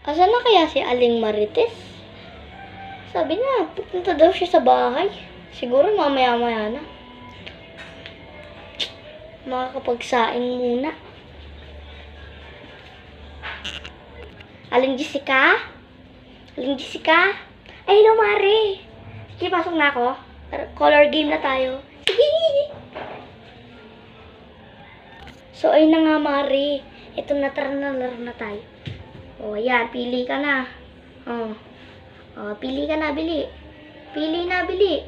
Asan na kaya si Aling Marites? Sabi niya, pupunta daw siya sa bahay. Siguro mamaya-maya na. Makakapagsaing muna. Aling Jessica? Aling Jessica? Ay, hello, Mare. Sige, pasok na ako. Color game na tayo. Sige! So, ayun na nga, Mare. Ito na, tara na, laro na tayo. O, ayan, pili ka na. O, pili ka na, bili. Pili na, bili.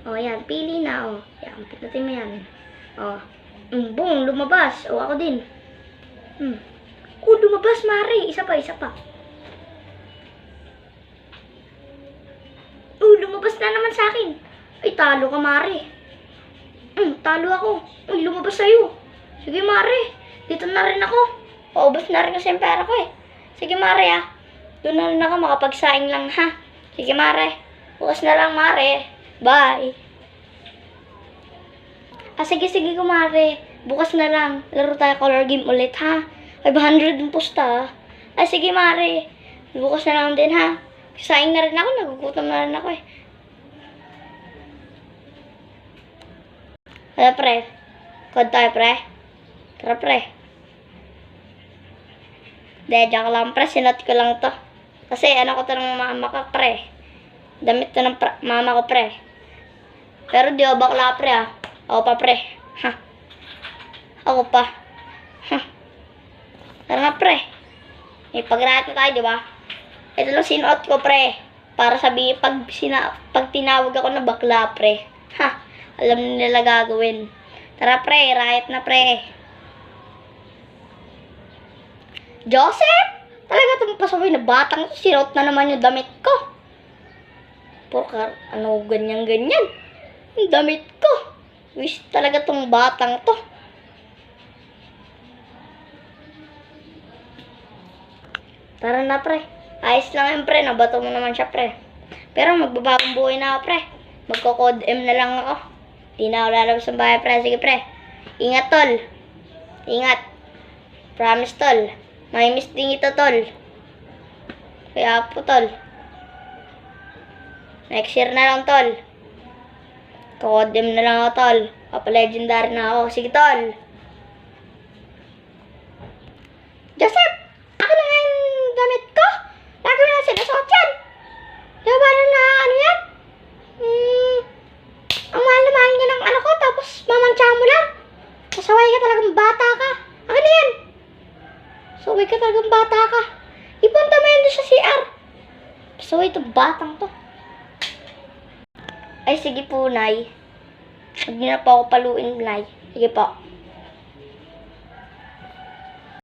O, ayan, pili na, o. Ayan, pitutin mo yan. O, boom, lumabas. O, ako din. O, lumabas, Mare. Isa pa, isa pa. O, lumabas na naman sa akin. Ay, talo ka, Mare. Talo ako. Uy, lumabas sa'yo. Sige, Mare. Dito na rin ako. Paubos na rin kasi yung pera ko eh. Sige, Mare, ah. Doon na rin ako, makapagsaing lang, ha. Sige, Mare. Bukas na lang, Mare. Bye. Sige, Mare. Bukas na lang. Laro tayo color game ulit, ha. 500 yung pusta, ha. Sige, Mare. Bukas na lang din, ha. Saing na rin ako. Nagugutom na rin ako, eh. Hala, pre. Code tayo, pre. Tara, pre. Joke lang, pre. Sinot ko lang to. Kasi ano ko to ng mama ko, pre. Damit to ng mama ko, pre. Pero di ako bakla, pre, ah. Ako pa, pre. Ha. Ako pa. Ha. Tara nga, pre. May pag-rahat ko tayo, di ba? Ito lang sinuot ko, pre. Para sabihin, pag tinawag ako na bakla, pre. Ha. Alam nila gagawin. Tara, pre. Riot na, pre. Joseph! Talaga itong pasaway na batang sinuot na naman yung damit ko. Porkar, ano, ganyan-ganyan. Yung damit ko. Wish talaga itong batang to. Tara na, pre. Ayos lang yun, pre. Nabato mo naman siya, pre. Pero magbabagong buhay na ako, pre. Magko-code M na lang ako. Di na ako lalabas ng bahay, pre. Sige, pre. Ingat, tol. Ingat. Promise, tol. May miss din ito, tol. Kaya po, tol. Next year na lang, tol. Code M na lang ako, tol. Papa-legendary na ako. Sige, tol. Joseph! Ako na nga yung damit ko. Lagi mo na sinasuot yan. Di ba na ano yan? Ang mahal-mahal niya ng ano ko, tapos mamantsa mo lang. Masaway ka talagang bata ka. Akin na yan. Masaway ka talagang bata ka. Ipunta mo yan doon sa CR. Masaway itong batang to. Ay, sige po, Nay. Huwag niyo na po ako paluin, Nay. Sige po.